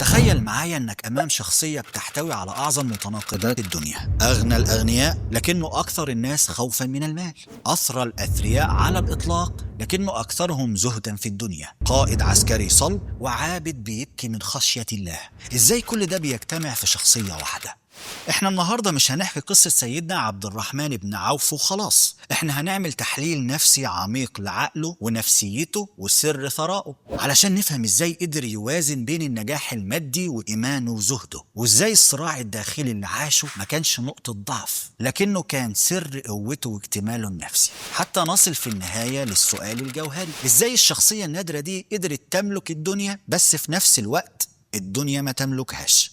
تخيل معايا انك امام شخصية بتحتوي على اعظم متناقضات الدنيا، اغنى الاغنياء لكنه اكثر الناس خوفا من المال، اثرى الاثرياء على الاطلاق لكنه اكثرهم زهدا في الدنيا، قائد عسكري صلب وعابد بيبكي من خشية الله. ازاي كل ده بيجتمع في شخصية واحدة؟ احنا النهاردة مش هنحكي قصة سيدنا عبد الرحمن بن عوف وخلاص، احنا هنعمل تحليل نفسي عميق لعقله ونفسيته وسر ثرائه، علشان نفهم ازاي قدر يوازن بين النجاح المادي وإيمانه وزهده، وازاي الصراع الداخلي اللي عاشه ما كانش نقطة ضعف لكنه كان سر قوته واكتماله النفسي، حتى نصل في النهاية للسؤال الجوهري: ازاي الشخصية النادرة دي قدرت تملك الدنيا بس في نفس الوقت الدنيا ما تملكهاش؟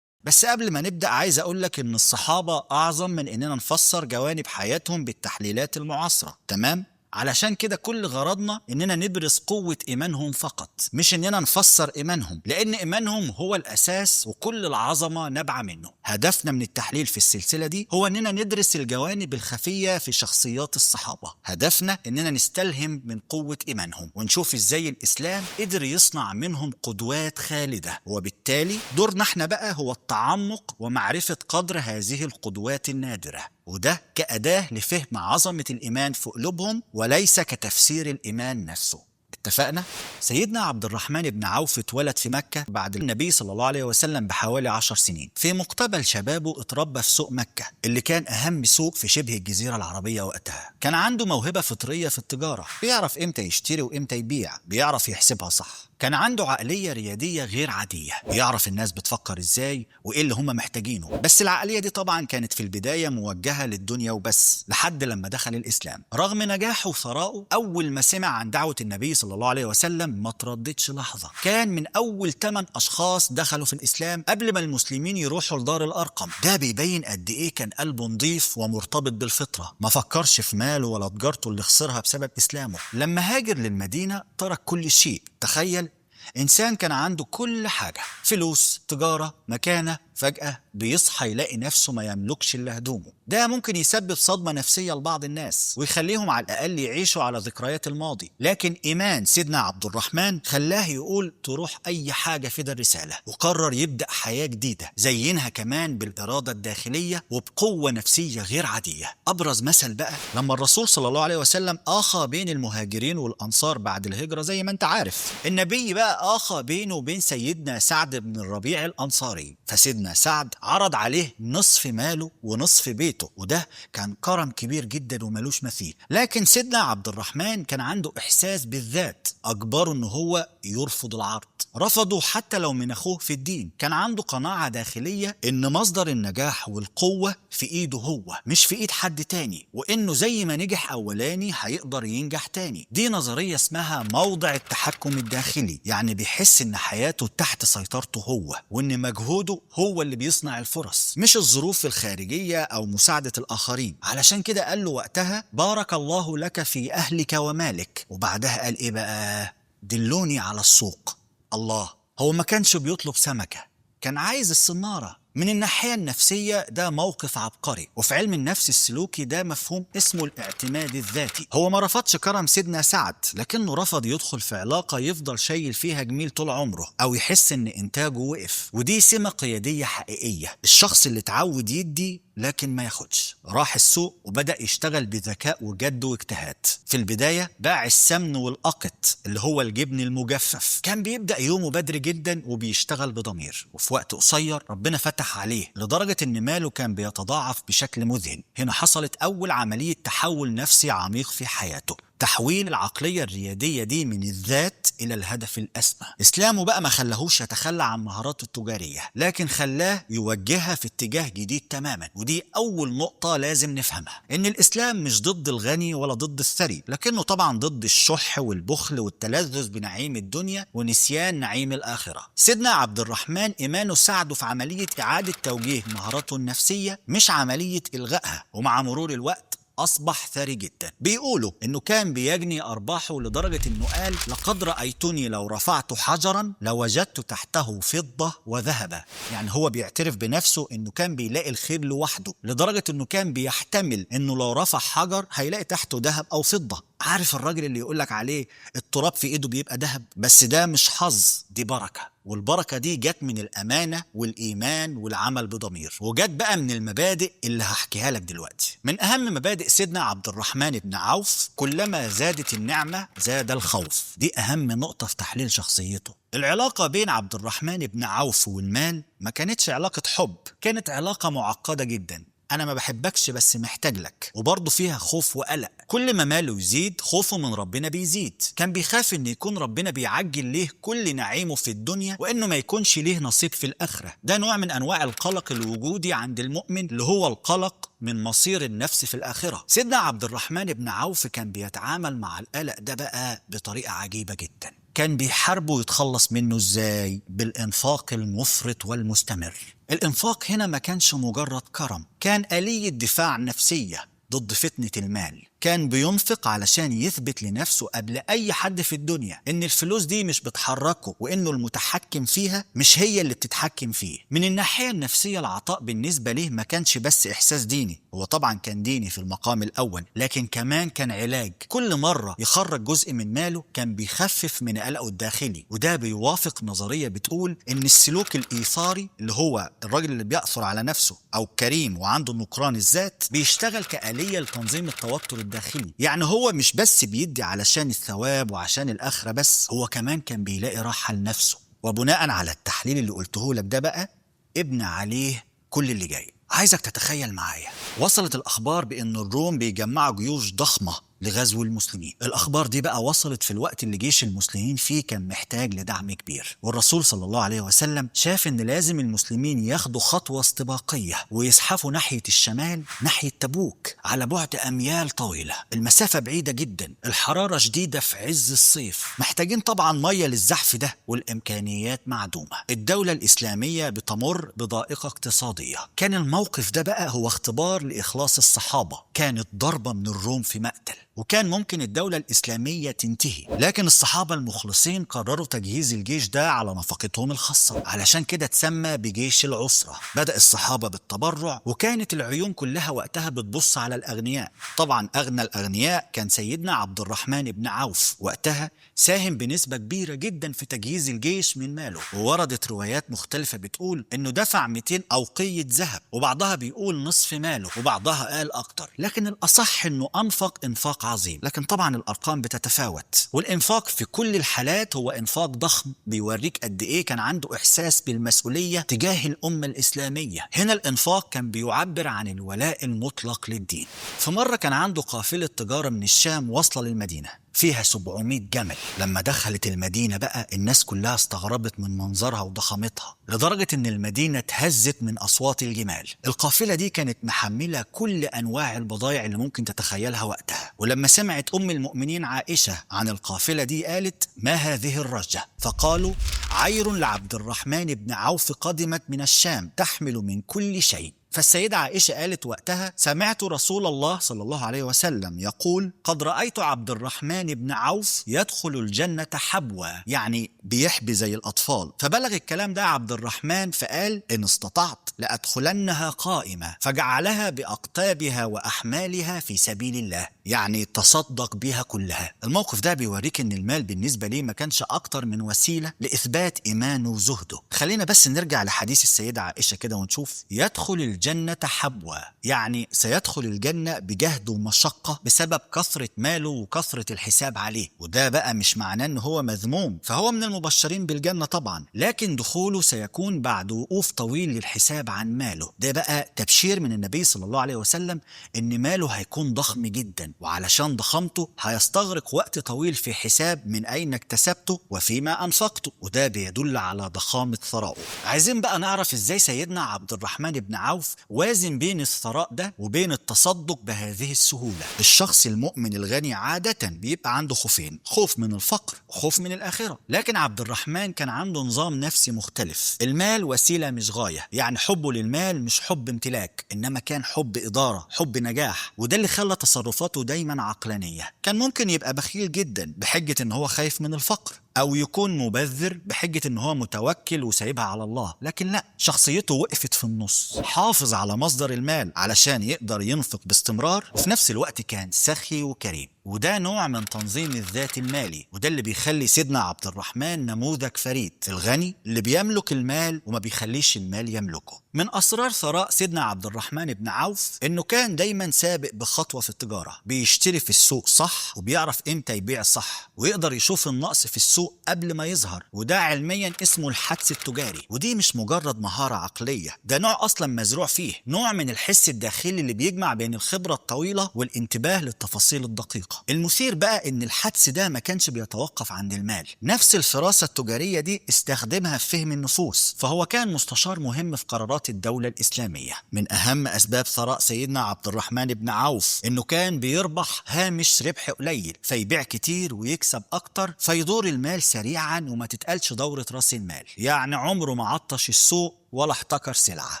بس قبل ما نبدأ عايز أقولك إن الصحابة أعظم من إننا نفسر جوانب حياتهم بالتحليلات المعاصرة، تمام؟ علشان كده كل غرضنا إننا نبرز قوة إيمانهم فقط، مش إننا نفسر إيمانهم، لأن إيمانهم هو الأساس وكل العظمة نابعة منه. هدفنا من التحليل في السلسلة دي هو إننا ندرس الجوانب الخفية في شخصيات الصحابة، هدفنا إننا نستلهم من قوة إيمانهم ونشوف إزاي الإسلام قدر يصنع منهم قدوات خالدة، وبالتالي دورنا إحنا بقى هو التعمق ومعرفة قدر هذه القدوات النادرة، وده كأداة لفهم عظمة الإيمان في قلوبهم وليس كتفسير الإيمان نفسه. اتفقنا؟ سيدنا عبد الرحمن بن عوف اتولد في مكة بعد النبي صلى الله عليه وسلم بحوالي 10 سنين. في مقتبل شبابه اتربى في سوق مكة اللي كان أهم سوق في شبه الجزيرة العربية وقتها. كان عنده موهبة فطرية في التجارة، بيعرف إمتى يشتري وإمتى يبيع، بيعرف يحسبها صح. كان عنده عقلية ريادية غير عادية، بيعرف الناس بتفكر ازاي وايه اللي هم محتاجينه، بس العقلية دي طبعا كانت في البداية موجهة للدنيا وبس، لحد لما دخل الإسلام. رغم نجاحه وثرائه، أول ما سمع عن دعوة النبي صلى الله عليه وسلم ما ترددش لحظة. كان من أول 8 أشخاص دخلوا في الإسلام قبل ما المسلمين يروحوا لدار الأرقم. ده بيبين قد إيه كان قلبه نظيف ومرتبط بالفطرة، ما فكرش في ماله ولا تجارته اللي خسرها بسبب إسلامه. لما هاجر للمدينة ترك كل شيء. تخيل إنسان كان عنده كل حاجة، فلوس، تجارة، مكانة، فجأة بيصحى يلاقي نفسه ما يملكش إلا هدومه. ده ممكن يسبب صدمة نفسية لبعض الناس ويخليهم على الأقل يعيشوا على ذكريات الماضي، لكن إيمان سيدنا عبد الرحمن خلاه يقول تروح أي حاجة في ده الرسالة، وقرر يبدأ حياة جديدة زينها كمان بالإرادة الداخلية وبقوة نفسية غير عادية. أبرز مثل بقى لما الرسول صلى الله عليه وسلم آخى بين المهاجرين والأنصار بعد الهجرة. زي ما أنت عارف النبي بقى آخى بينه وبين سيدنا سعد بن الربيع الأنصاري، فسيدنا سعد عرض عليه نصف ماله ونصف بيته، وده كان كرم كبير جدا وملوش مثيل. لكن سيدنا عبد الرحمن كان عنده إحساس بالذات أجبره إنه هو يرفض العرض، رفضه حتى لو من أخوه في الدين. كان عنده قناعة داخلية إن مصدر النجاح والقوة في إيده هو، مش في إيد حد تاني، وإنه زي ما نجح أولاني هيقدر ينجح تاني. دي نظرية اسمها موضع التحكم الداخلي، يعني بيحس إن حياته تحت سيطرته هو، وإن مجهوده هو اللي بيصنع الفرص مش الظروف الخارجية أو مساعدة الآخرين. علشان كده قال له وقتها: بارك الله لك في أهلك ومالك. وبعدها قال إيه بقى؟ دلوني على السوق. الله، هو ما كانش بيطلب سمكة، كان عايز الصنارة. من الناحية النفسية ده موقف عبقري، وفي علم النفس السلوكي ده مفهوم اسمه الاعتماد الذاتي. هو ما رفضش كرم سيدنا سعد، لكنه رفض يدخل في علاقة يفضل شايل فيها جميل طول عمره أو يحس إن إنتاجه وقف، ودي سمة قيادية حقيقية. الشخص اللي اتعود يدي لكن ما ياخدش راح السوق وبدأ يشتغل بذكاء وجد واجتهاد. في البداية باع السمن والأقط اللي هو الجبن المجفف. كان بيبدأ يومه بدري جدا وبيشتغل بضمير، وفي وقت قصير ربنا فتح عليه لدرجة ان ماله كان بيتضاعف بشكل مذهل. هنا حصلت أول عملية تحول نفسي عميق في حياته، تحويل العقلية الريادية دي من الذات إلى الهدف الأسمى. إسلامه بقى ما خلاهوش يتخلى عن مهاراته التجارية، لكن خلاه يوجهها في اتجاه جديد تماما. ودي أول نقطة لازم نفهمها، إن الإسلام مش ضد الغني ولا ضد الثري، لكنه طبعا ضد الشح والبخل والتلذذ بنعيم الدنيا ونسيان نعيم الآخرة. سيدنا عبد الرحمن إيمانه ساعده في عملية إعادة توجيه مهاراته النفسية مش عملية إلغائها، ومع مرور الوقت أصبح ثري جدا. بيقولوا إنه كان بيجني أرباحه لدرجة إنه قال: لقد رأيتني لو رفعت حجرا لوجدت تحته فضة وذهبا. يعني هو بيعترف بنفسه إنه كان بيلاقي الخير لوحده، لدرجة إنه كان بيحتمل إنه لو رفع حجر هيلاقي تحته ذهب أو فضة. عارف الراجل اللي يقولك عليه التراب في ايده بيبقى ذهب؟ بس ده مش حظ، دي بركة، والبركة دي جت من الأمانة والإيمان والعمل بضمير، وجت بقى من المبادئ اللي هحكيها لك دلوقتي. من أهم مبادئ سيدنا عبد الرحمن بن عوف: كلما زادت النعمة زاد الخوف. دي أهم نقطة في تحليل شخصيته. العلاقة بين عبد الرحمن بن عوف والمال ما كانتش علاقة حب، كانت علاقة معقدة جدا. أنا ما بحبكش بس محتاج لك، وبرضه فيها خوف وقلق. كل ما ماله يزيد خوفه من ربنا بيزيد، كان بيخاف إن يكون ربنا بيعجل ليه كل نعيمه في الدنيا وإنه ما يكونش ليه نصيب في الآخرة. ده نوع من أنواع القلق الوجودي عند المؤمن، اللي هو القلق من مصير النفس في الآخرة. سيدنا عبد الرحمن بن عوف كان بيتعامل مع القلق ده بقى بطريقة عجيبة جدا. كان بيحاربه ويتخلص منه ازاي؟ بالإنفاق المفرط والمستمر. الإنفاق هنا ما كانش مجرد كرم، كان آلية دفاع نفسية ضد فتنة المال. كان بينفق علشان يثبت لنفسه قبل أي حد في الدنيا إن الفلوس دي مش بتحركه، وإنه المتحكم فيها مش هي اللي بتتحكم فيه. من الناحية النفسية العطاء بالنسبة له ما كانش بس إحساس ديني، هو طبعا كان ديني في المقام الأول، لكن كمان كان علاج. كل مرة يخرج جزء من ماله كان بيخفف من قلقه الداخلي، وده بيوافق نظرية بتقول إن السلوك الإيثاري، اللي هو الراجل اللي بيأثر على نفسه أو كريم وعنده نكران الذات، بيشتغل كآلية لتنظيم التوتر الداخلي. يعني هو مش بس بيدي علشان الثواب وعشان الآخرة بس، هو كمان كان بيلاقي راحة لنفسه. وبناء على التحليل اللي قلته لك ده بقى ابنى عليه كل اللي جاي. عايزك تتخيل معايا، وصلت الأخبار بأن الروم بيجمعوا جيوش ضخمة لغزو المسلمين. الأخبار دي بقى وصلت في الوقت اللي جيش المسلمين فيه كان محتاج لدعم كبير، والرسول صلى الله عليه وسلم شاف إن لازم المسلمين ياخدوا خطوة استباقية ويزحفوا ناحية الشمال، ناحية تبوك، على بعد أميال طويلة. المسافة بعيدة جدا، الحرارة شديدة في عز الصيف، محتاجين طبعا مية للزحف ده، والإمكانيات معدومة. الدولة الإسلامية بتمر بضائقة اقتصادية. كان الموقف ده بقى هو اختبار لإخلاص الصحابة، كانت ضربة من الروم في مقتل، وكان ممكن الدولة الإسلامية تنتهي، لكن الصحابة المخلصين قرروا تجهيز الجيش ده على نفقتهم الخاصة، علشان كده اتسمى بجيش العسرة. بدأ الصحابة بالتبرع، وكانت العيون كلها وقتها بتبص على الأغنياء. طبعا أغنى الأغنياء كان سيدنا عبد الرحمن بن عوف، وقتها ساهم بنسبة كبيرة جدا في تجهيز الجيش من ماله، ووردت روايات مختلفة بتقول إنه دفع 200 أوقية ذهب، وبعضها بيقول نصف ماله، وبعضها قال أكتر، لكن الأصح إنه أنفق إنفاق عظيم. لكن طبعا الأرقام بتتفاوت، والإنفاق في كل الحالات هو إنفاق ضخم بيوريك قد إيه كان عنده إحساس بالمسؤولية تجاه الأمة الإسلامية. هنا الإنفاق كان بيعبر عن الولاء المطلق للدين. في مرة كان عنده قافلة تجارة من الشام واصلة للمدينة فيها 700 جمل. لما دخلت المدينة بقى الناس كلها استغربت من منظرها وضخامتها، لدرجة ان المدينة اتهزت من اصوات الجمال. القافلة دي كانت محملة كل انواع البضائع اللي ممكن تتخيلها وقتها. ولما سمعت ام المؤمنين عائشة عن القافلة دي قالت: ما هذه الرجة؟ فقالوا: عير لعبد الرحمن بن عوف قدمت من الشام تحمل من كل شيء. فالسيدة عائشة قالت وقتها: سمعت رسول الله صلى الله عليه وسلم يقول: قد رأيت عبد الرحمن بن عوف يدخل الجنة حبوا، يعني بيحبي زي الأطفال. فبلغ الكلام ده عبد الرحمن فقال: إن استطعت لأدخلنها قائمة، فجعلها بأقطابها وأحمالها في سبيل الله، يعني تصدق بها كلها. الموقف ده بيوريك إن المال بالنسبة ليه ما كانش أكتر من وسيلة لإثبات إيمانه وزهده. خلينا بس نرجع لحديث السيدة عائشة كده ونشوف: يدخل الجنة حبوا، يعني سيدخل الجنة بجهد ومشقة بسبب كثرة ماله وكثرة الحساب عليه. وده بقى مش معناه إن هو مذموم، فهو من المبشرين بالجنة طبعا، لكن دخوله سيكون بعد وقوف طويل للحساب عن ماله. ده بقى تبشير من النبي صلى الله عليه وسلم إن ماله هيكون ضخم جدا، وعلشان ضخامته هيستغرق وقت طويل في حساب من أين اكتسبته وفيما أنفقته، وده بيدل على ضخامة ثرائه. عايزين بقى نعرف إزاي سيدنا عبد الرحمن بن عوف وازن بين الثراء ده وبين التصدق بهذه السهولة. الشخص المؤمن الغني عادة بيبقى عنده خوفين: خوف من الفقر وخوف من الآخرة. لكن عبد الرحمن كان عنده نظام نفسي مختلف. المال وسيلة مش غاية، يعني حبه للمال مش حب امتلاك، إنما كان حب إدارة، حب نجاح. وده اللي خلى تصرفاته دايما عقلانية. كان ممكن يبقى بخيل جدا بحجة إن هو خايف من الفقر، أو يكون مبذر بحجة إن هو متوكل وسايبها على الله، لكن لا، شخصيته وقفت في النص، حافظ على مصدر المال علشان يقدر ينفق باستمرار، وفي نفس الوقت كان سخي وكريم. وده نوع من تنظيم الذات المالي، وده اللي بيخلي سيدنا عبد الرحمن نموذج فريد، الغني اللي بيملك المال وما بيخليش المال يملكه. من أسرار ثراء سيدنا عبد الرحمن بن عوف إنه كان دايما سابق بخطوة في التجارة، بيشتري في السوق صح وبيعرف إمتى يبيع صح، ويقدر يشوف النقص في السوق قبل ما يظهر، وده علميا اسمه الحدس التجاري. ودي مش مجرد مهارة عقلية، ده نوع أصلا مزروع فيه، نوع من الحس الداخلي اللي بيجمع بين الخبرة الطويلة والانتباه للتفاصيل الدقيقة. المثير بقى إن الحدس ده ما كانش بيتوقف عند المال، نفس الفراسة التجارية دي استخدمها في فهم النفوس، فهو كان مستشار مهم في قرارات الدولة الإسلامية. من أهم أسباب ثراء سيدنا عبد الرحمن بن عوف إنه كان بيربح هامش ربح قليل، فيبيع كتير ويكسب أكتر، فيدور المال سريعا وما تتقالش دورة رأس المال. يعني عمره ما عطش السوق ولا احتكر سلعة.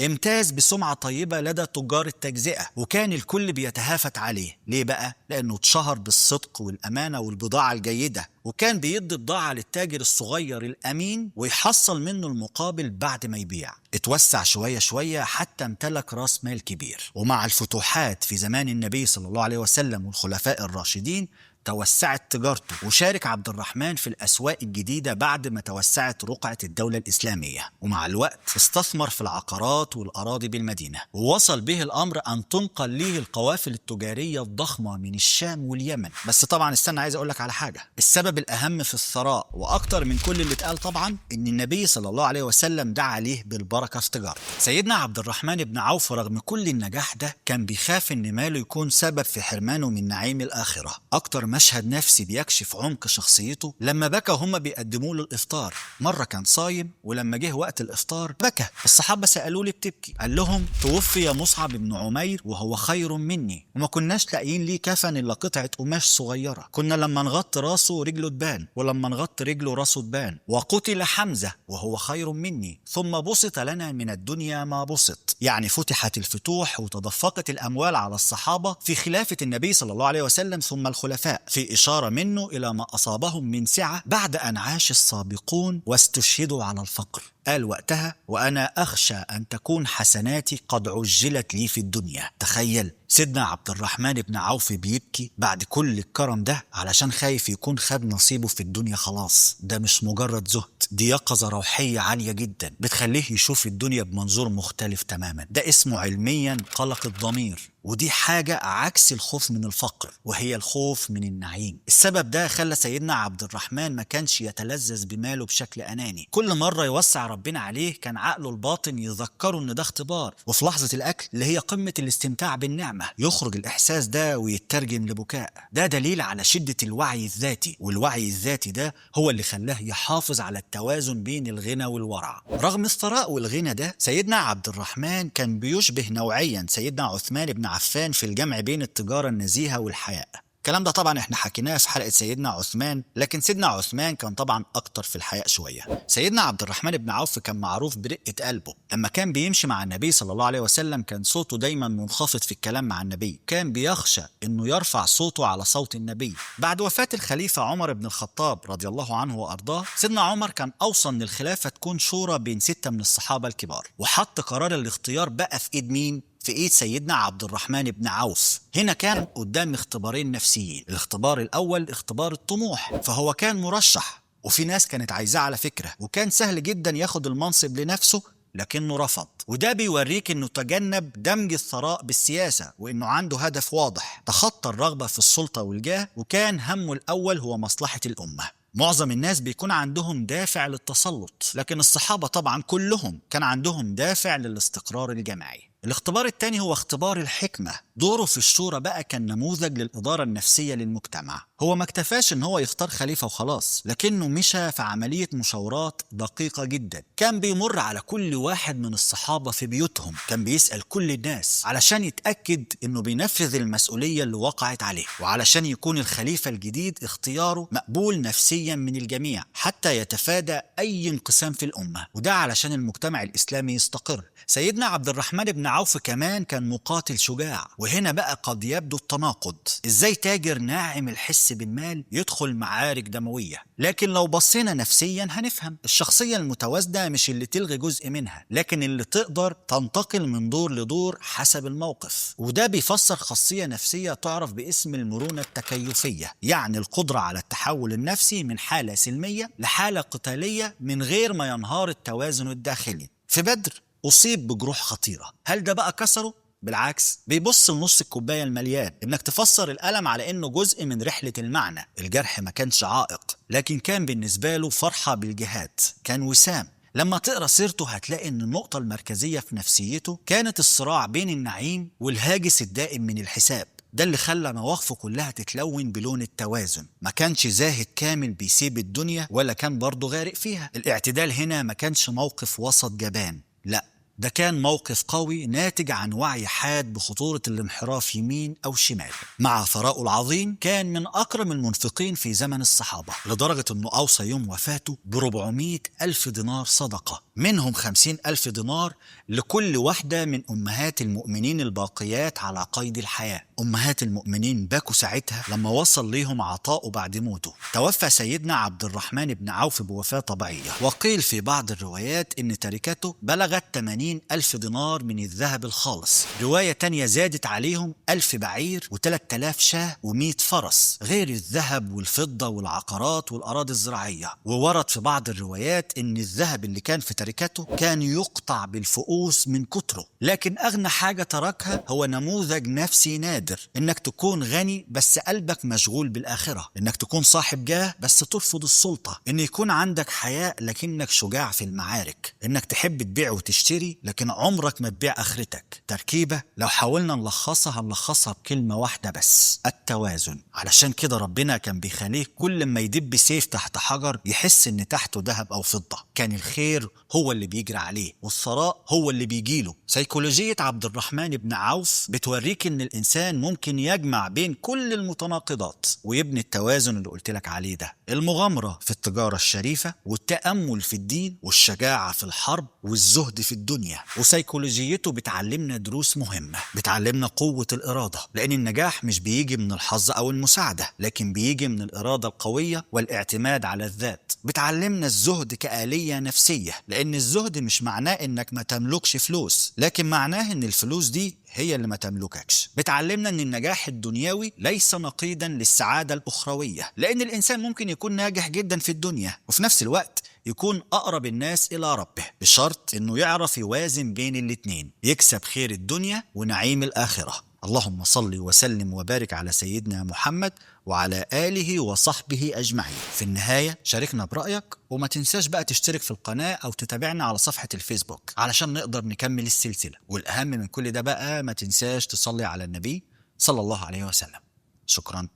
امتاز بسمعة طيبة لدى تجار التجزئة، وكان الكل بيتهافت عليه. ليه بقى؟ لأنه اتشهر بالصدق والأمانة والبضاعة الجيدة، وكان بيدي بضاعة للتاجر الصغير الأمين ويحصل منه المقابل بعد ما يبيع. اتوسع شوية شوية حتى امتلك راس مال كبير، ومع الفتوحات في زمان النبي صلى الله عليه وسلم والخلفاء الراشدين توسعت تجارته، وشارك عبد الرحمن في الأسواق الجديدة بعد ما توسعت رقعة الدولة الإسلامية. ومع الوقت استثمر في العقارات والأراضي بالمدينة، ووصل به الأمر أن تنقل له القوافل التجارية الضخمة من الشام واليمن. بس طبعا استنى، عايز أقولك على حاجة. السبب الأهم في الثراء وأكتر من كل اللي اتقال طبعا إن النبي صلى الله عليه وسلم دعا عليه بالبركة في تجارته. سيدنا عبد الرحمن بن عوف رغم كل النجاح ده كان بيخاف إن ماله يكون سبب في حرمانه من نعيم الآخرة. أكتر مشهد نفسي بيكشف عمق شخصيته لما بكى وهم بيقدموا له الإفطار. مرة كان صايم ولما جه وقت الإفطار بكى. الصحابة سألوا لي بتبكي؟ قال لهم توفي مصعب بن عمير وهو خير مني، وما كناش لاقيين ليه كفن إلا قطعة قماش صغيرة، كنا لما نغطي راسه رجله تبان، ولما نغطي رجله راسه تبان. وقتل حمزة وهو خير مني، ثم بسط لنا من الدنيا ما بسط. يعني فتحت الفتوح وتدفقت الأموال على الصحابة في خلافة النبي صلى الله عليه وسلم ثم الخلفاء، في إشارة منه إلى ما أصابهم من سعة بعد أن عاش السابقون واستشهدوا على الفقر. قال وقتها وأنا أخشى أن تكون حسناتي قد عجلت لي في الدنيا. تخيل سيدنا عبد الرحمن بن عوف بيبكي بعد كل الكرم ده علشان خايف يكون خد نصيبه في الدنيا خلاص. ده مش مجرد زهد، دي يقظة روحية عالية جدا بتخليه يشوف الدنيا بمنظور مختلف تماما. ده اسمه علميا قلق الضمير، ودي حاجة عكس الخوف من الفقر، وهي الخوف من النعيم. السبب ده خلى سيدنا عبد الرحمن ما كانش يتلذذ بماله بشكل أناني. كل مرة يوسع ربنا عليه كان عقله الباطن يذكره إن ده اختبار، وفي لحظة الأكل اللي هي قمة الاستمتاع بالنعمة يخرج الإحساس ده ويترجم لبكاء. ده دليل على شدة الوعي الذاتي، والوعي الذاتي ده هو اللي خلاه يحافظ على التوازن بين الغنى والورع. رغم الثراء والغنى ده سيدنا عبد الرحمن كان بيشبه نوعيا سيدنا عثمان بن عفان في الجمع بين التجارة النزيهة والحياء. الكلام ده طبعا احنا حكيناه في حلقة سيدنا عثمان، لكن سيدنا عثمان كان طبعا اكتر في الحياء شوية. سيدنا عبد الرحمن بن عوف كان معروف برقة قلبه. لما كان بيمشي مع النبي صلى الله عليه وسلم كان صوته دايما منخفض في الكلام مع النبي، كان بيخشى انه يرفع صوته على صوت النبي. بعد وفاة الخليفة عمر بن الخطاب رضي الله عنه وارضاه، سيدنا عمر كان اوصى ان الخلافة تكون شورى بين 6 من الصحابة الكبار، وحط قرار الاختيار بقى في ايد مين؟ في ايد سيدنا عبد الرحمن بن عوف. هنا كان قدام اختبارين نفسيين. الاختبار الاول اختبار الطموح، فهو كان مرشح وفي ناس كانت عايزاه على فكرة، وكان سهل جدا ياخد المنصب لنفسه لكنه رفض. وده بيوريك انه تجنب دمج الثراء بالسياسة، وانه عنده هدف واضح، تخطى الرغبة في السلطة والجاه، وكان همه الاول هو مصلحة الامة. معظم الناس بيكون عندهم دافع للتسلط، لكن الصحابة طبعا كلهم كان عندهم دافع للاستقرار الجماعي. الاختبار الثاني هو اختبار الحكمة. دوره في الشورى بقى كان نموذج للإدارة النفسية للمجتمع. هو ما اكتفاش ان هو يختار خليفة وخلاص، لكنه مشى في عملية مشاورات دقيقة جدا. كان بيمر على كل واحد من الصحابة في بيوتهم، كان بيسأل كل الناس علشان يتأكد انه بينفذ المسؤولية اللي وقعت عليه، وعلشان يكون الخليفة الجديد اختياره مقبول نفسيا من الجميع حتى يتفادى اي انقسام في الأمة، وده علشان المجتمع الإسلامي يستقر. سيدنا عبد الرحمن بن عوف كمان كان مقاتل شجاع، وهنا بقى قد يبدو التناقض. ازاي تاجر ناعم الحس بس بالمال يدخل معارك دموية. لكن لو بصينا نفسيا هنفهم الشخصية المتوازنة مش اللي تلغي جزء منها، لكن اللي تقدر تنتقل من دور لدور حسب الموقف. وده بيفسر خاصية نفسية تعرف باسم المرونة التكيفية، يعني القدرة على التحول النفسي من حالة سلمية لحالة قتالية من غير ما ينهار التوازن الداخلي. في بدر أصيب بجروح خطيرة، هل ده بقى كسره؟ بالعكس، بيبص لنص الكوباية المليان. انك تفسر الألم على انه جزء من رحلة المعنى. الجرح ما كانش عائق، لكن كان بالنسبة له فرحة بالجهاد، كان وسام. لما تقرأ سيرته هتلاقي ان النقطة المركزية في نفسيته كانت الصراع بين النعيم والهاجس الدائم من الحساب. ده اللي خلى مواقفه كلها تتلون بلون التوازن. ما كانش زاهد كامل بيسيب الدنيا، ولا كان برضه غارق فيها. الاعتدال هنا ما كانش موقف وسط جبان، لا، ده كان موقف قوي ناتج عن وعي حاد بخطورة الانحراف يمين أو شمال. مع ثراءه العظيم كان من أكرم المنفقين في زمن الصحابة، لدرجة أنه أوصى يوم وفاته ب400,000 دينار صدقة، منهم 50,000 دينار لكل واحدة من أمهات المؤمنين الباقيات على قيد الحياة. أمهات المؤمنين باكوا ساعتها لما وصل ليهم عطاؤه بعد موته. توفى سيدنا عبد الرحمن بن عوف بوفاة طبيعية، وقيل في بعض الروايات إن تركته بلغت 80,000 دينار من الذهب الخالص. رواية تانية زادت عليهم 1000 بعير و3000 شاه و100 فرس، غير الذهب والفضة والعقارات والأراضي الزراعية. وورد في بعض الروايات إن الذهب اللي كان في تركته كان يقطع بالفؤوس من كتره. لكن أغنى حاجة تركها هو نموذج نفسي نادر، إنك تكون غني بس قلبك مشغول بالآخرة، إنك تكون صاحب جاه بس ترفض السلطة، إن يكون عندك حياء لكنك شجاع في المعارك، إنك تحب تبيع وتشتري لكن عمرك ما تبيع آخرتك. تركيبة لو حاولنا نلخصها هنلخصها بكلمة واحدة بس: التوازن. علشان كده ربنا كان بيخليه كل ما يدب سيف تحت حجر يحس إن تحته ذهب أو فضة. كان الخير هو اللي بيجري عليه والثراء هو اللي بيجيله. سيكولوجية عبد الرحمن بن عوف بتوريك إن الإنسان ممكن يجمع بين كل المتناقضات ويبني التوازن اللي قلت لك عليه ده: المغامرة في التجارة الشريفة، والتأمل في الدين، والشجاعة في الحرب، والزهد في الدنيا. وسيكولوجيته بتعلمنا دروس مهمة، بتعلمنا قوة الإرادة، لأن النجاح مش بيجي من الحظ أو المساعدة، لكن بيجي من الإرادة القوية والاعتماد على الذات. بتعلمنا الزهد كآلية نفسية، لأن الزهد مش معناه إنك ما تملكش فلوس، لكن معناه إن الفلوس دي هي اللي ما تملككش. بتعلمنا ان النجاح الدنيوي ليس نقيضا للسعادة الأخروية، لأن الإنسان ممكن يكون ناجح جدا في الدنيا وفي نفس الوقت يكون أقرب الناس إلى ربه، بشرط إنه يعرف يوازن بين الاتنين، يكسب خير الدنيا ونعيم الآخرة. اللهم صل وسلم وبارك على سيدنا محمد وعلى آله وصحبه أجمعين. في النهاية شاركنا برأيك، وما تنساش بقى تشترك في القناة أو تتابعنا على صفحة الفيسبوك علشان نقدر نكمل السلسلة. والأهم من كل ده بقى ما تنساش تصلي على النبي صلى الله عليه وسلم. شكرا.